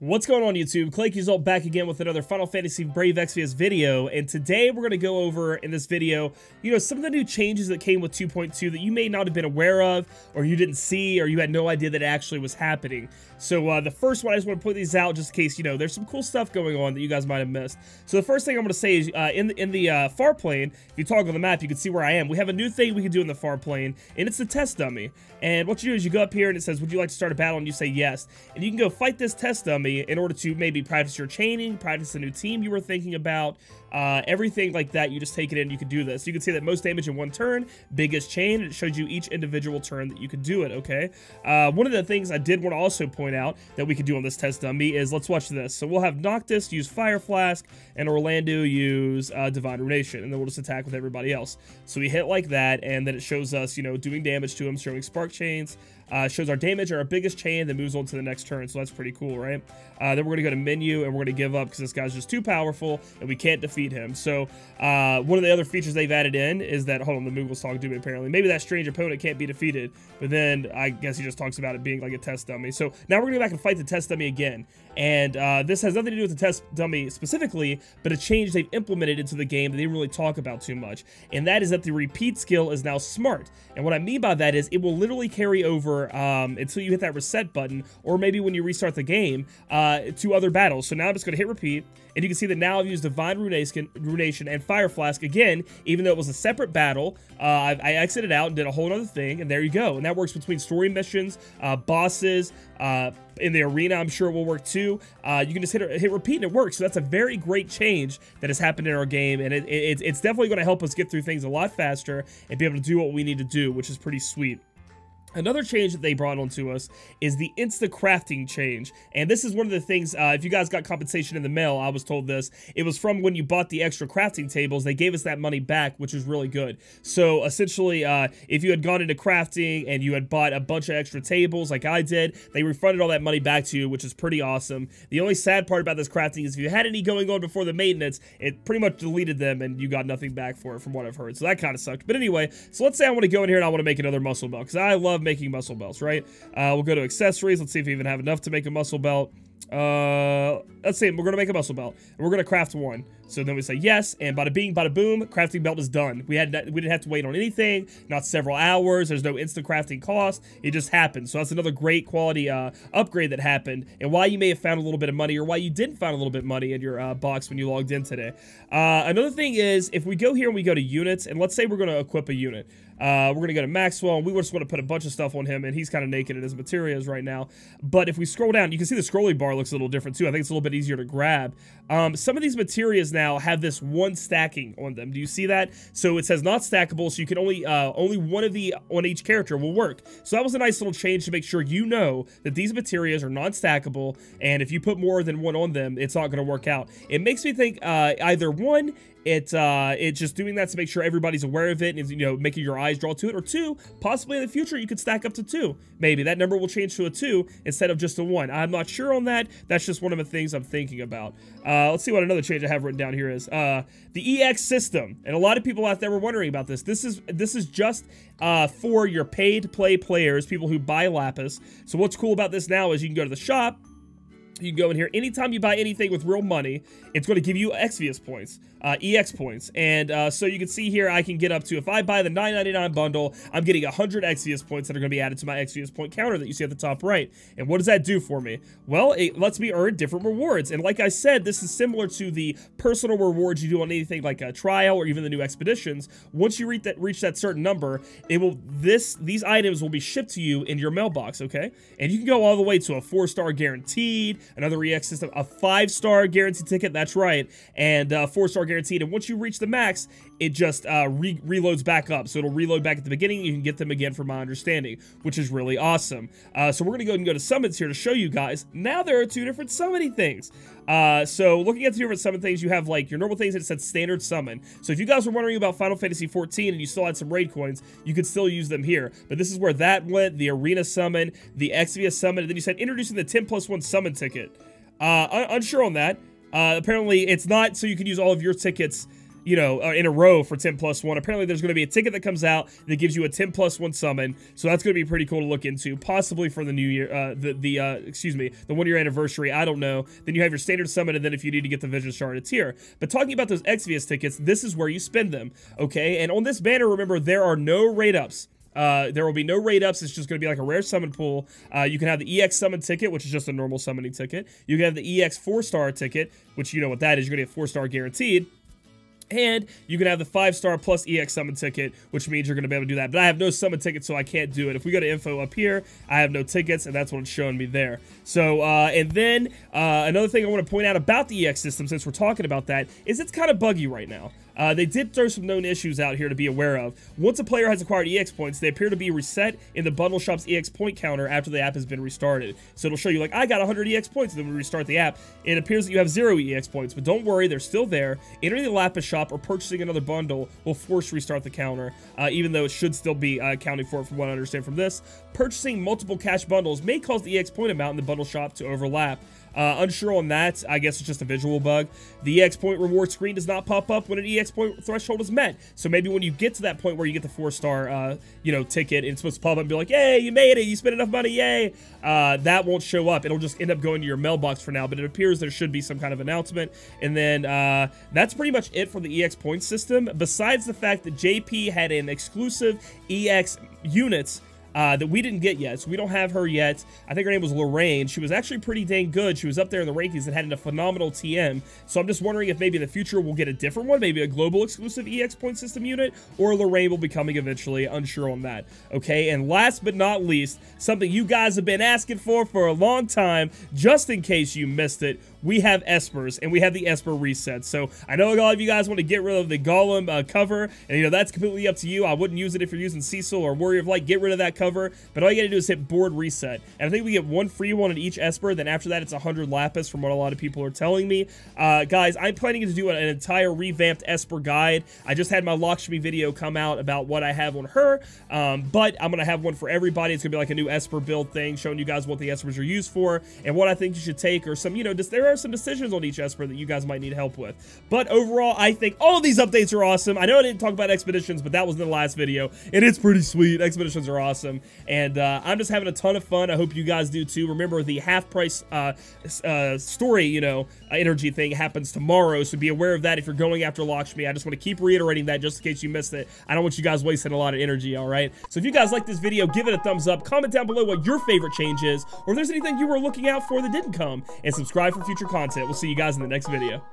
What's going on, YouTube? Claykeysult back again with another Final Fantasy Brave Exvius video, and today we're going to go over in this video, some of the new changes that came with 2.2 that you may not have been aware of, or you didn't see, or you had no idea that it actually was happening. So the first one, I just want to point these out just in case, there's some cool stuff going on that you guys might have missed. So the first thing I'm going to say is, in the far plane, if you toggle the map, you can see where I am. We have a new thing we can do in the far plane, and it's the test dummy. And what you do is you go up here and it says, would you like to start a battle? And you say yes. And you can go fight this test dummy in order to maybe practice your chaining, practice a new team you were thinking about, everything like that. You just take it in, you can do this. You can see that most damage in one turn, biggest chain, and it shows you each individual turn that you can do it, okay? One of the things I did want to also point out that we could do on this test dummy is, let's watch this. So we'll have Noctis use Fire Flask, and Orlando use Divine Ruination, and then we'll just attack with everybody else. So we hit like that, and then it shows us, doing damage to him, showing Spark Chains, shows our damage or our biggest chain, then moves on to the next turn, so that's pretty cool, right? Then we're going to go to menu, and we're going to give up because this guy's just too powerful, and we can't defeat him. So one of the other features they've added in is that, hold on, the Moogle's talking to me apparently, maybe that strange opponent can't be defeated, but then I guess he just talks about it being like a test dummy. So now we're going to go back and fight the test dummy again, and this has nothing to do with the test dummy specifically, but a change they've implemented into the game that they didn't really talk about too much, and that is that the repeat skill is now smart. And what I mean by that is it will literally carry over until you hit that reset button, or maybe when you restart the game, to other battles. So now I'm just going to hit repeat, and you can see that now I've used Divine Ruination and Fire Flask again, even though it was a separate battle. I exited out and did a whole other thing, and there you go. And that works between story missions, bosses, in the arena, I'm sure it will work too. You can just hit repeat and it works. So that's a very great change that has happened in our game, and it's definitely going to help us get through things a lot faster and be able to do what we need to do, which is pretty sweet. Another change that they brought onto us is the insta crafting change, and this is one of the things, if you guys got compensation in the mail, I was told this, it was from when you bought the extra crafting tables. They gave us that money back, which was really good. So essentially, if you had gone into crafting and you had bought a bunch of extra tables like I did, they refunded all that money back to you, which is pretty awesome. The only sad part about this crafting is if you had any going on before the maintenance, it pretty much deleted them and you got nothing back for it, from what I've heard. So that kind of sucked. But anyway, so let's say I want to go in here and I want to make another muscle belt, because I love making muscle belts, right? We'll go to accessories. Let's see if we even have enough to make a muscle belt. Let's see, we're gonna make a muscle belt, and we're gonna craft one. So then we say yes, and bada bing, bada boom, crafting belt is done. We didn't have to wait on anything, not several hours. There's no instant crafting cost. It just happened. So that's another great quality upgrade that happened, and why you may have found a little bit of money, or why you didn't find a little bit of money in your box when you logged in today. Another thing is, if we go here and we go to units, and let's say we're gonna equip a unit. We're gonna go to Maxwell, and we just want to put a bunch of stuff on him, and he's kind of naked in his materials right now. But if we scroll down, you can see the scrolling bar looks a little different too. I think it's a little bit easier to grab. Some of these materials now have this one stacking on them. Do you see that? So it says not stackable, so you can only one of the on each character will work. So that was a nice little change to make sure you know that these materials are non-stackable, and if you put more than one on them, it's not going to work out. It makes me think either one, it's just doing that to make sure everybody's aware of it and making your eyes draw to it, or two, possibly in the future you could stack up to 2. Maybe that number will change to a 2 instead of just a 1. I'm not sure on that. That's just one of the things I'm thinking about. Let's see what another change I have written down here is. The EX system, and a lot of people out there were wondering about this. This is just for your paid play players, people who buy Lapis. So what's cool about this now is you can go to the shop. You can go in here anytime you buy anything with real money. It's going to give you Exvius points, EX points, and so you can see here I can get up to, if I buy the $9.99 bundle, I'm getting 100 Exvius points that are going to be added to my Exvius point counter that you see at the top right. And what does that do for me? Well, it lets me earn different rewards, and like I said, this is similar to the personal rewards you do on anything like a trial or even the new expeditions. Once you reach that certain number, these items will be shipped to you in your mailbox, okay? And you can go all the way to a 4-star guaranteed, another EX system, a 5-star guaranteed ticket, that's right, and 4-star guaranteed. And once you reach the max, it just reloads back up. So it'll reload back at the beginning. You can get them again, from my understanding, which is really awesome. So we're going to go ahead and go to summons here to show you guys. Now there are 2 different summoning things. So looking at the different summon things, you have like your normal things that said standard summon. So if you guys were wondering about Final Fantasy 14 and you still had some raid coins, you could still use them here. But this is where that went, the arena summon, the Exvius summon, and then you said introducing the 10+1 summon ticket. Unsure on that. Apparently it's not so you can use all of your tickets you know, in a row for 10+1. Apparently there's going to be a ticket that comes out that gives you a 10+1 summon, so that's going to be pretty cool to look into, possibly for the new year, excuse me, the 1 year anniversary, I don't know. Then you have your standard summon, and then if you need to get the Vision Shard, it's here. But talking about those Exvius tickets, this is where you spend them, okay? And on this banner, remember, there are no raid ups. There will be no raid ups. It's just going to be like a rare summon pool. You can have the EX summon ticket, which is just a normal summoning ticket. You can have the EX 4-star ticket, which you know what that is. You're going to get 4-star guaranteed. And you can have the 5-star plus EX summon ticket, which means you're going to be able to do that. But I have no summon ticket, so I can't do it. If we go to info up here, I have no tickets, and that's what it's showing me there. So, and then another thing I want to point out about the EX system, since we're talking about that, is it's kind of buggy right now. They did throw some known issues out here to be aware of. Once a player has acquired EX points, they appear to be reset in the bundle shop's EX point counter after the app has been restarted. So it'll show you like, I got 100 EX points, and then we restart the app. It appears that you have 0 EX points, but don't worry, they're still there. Entering the Lapis shop or purchasing another bundle will force restart the counter, even though it should still be accounting for it from what I understand from this. Purchasing multiple cash bundles may cause the EX point amount in the bundle shop to overlap. Unsure on that. I guess it's just a visual bug. The EX point reward screen does not pop up when an EX point threshold is met. So maybe when you get to that point where you get the 4-star, you know, ticket, it's supposed to pop up and be like, yay, you made it, you spent enough money, yay. That won't show up. It'll just end up going to your mailbox for now, but it appears there should be some kind of announcement. And then that's pretty much it for the EX point system, besides the fact that JP had an exclusive EX units that we didn't get yet, so we don't have her yet. I think her name was Lorraine. She was actually pretty dang good. She was up there in the rankings and had a phenomenal TM, so I'm just wondering if maybe in the future we'll get a different one, maybe a global exclusive EX point system unit, or Lorraine will be coming eventually. Unsure on that. Okay, and last but not least, something you guys have been asking for a long time, just in case you missed it, we have Espers, and we have the Esper reset. So I know a lot of you guys want to get rid of the Golem cover, and you know, that's completely up to you. I wouldn't use it if you're using Cecil or Warrior of Light. Get rid of that cover, but all you gotta do is hit board reset. And I think we get 1 free one in each Esper, then after that it's 100 Lapis from what a lot of people are telling me. Guys, I'm planning to do an entire revamped Esper guide. I just had my Lakshmi video come out about what I have on her, but I'm gonna have one for everybody. It's gonna be like a new Esper build thing, showing you guys what the Espers are used for, and what I think you should take, or some, you know, just there are some decisions on each Esper that you guys might need help with. But overall, I think all of these updates are awesome. I know I didn't talk about Expeditions, but that was in the last video, and it's pretty sweet. Expeditions are awesome, and I'm just having a ton of fun. I hope you guys do too. Remember, the half-price story, you know, energy thing happens tomorrow, so be aware of that if you're going after Lakshmi. I just want to keep reiterating that just in case you missed it. I don't want you guys wasting a lot of energy, all right? So if you guys like this video, give it a thumbs up. Comment down below what your favorite change is, or if there's anything you were looking out for that didn't come, and subscribe for future content. We'll see you guys in the next video.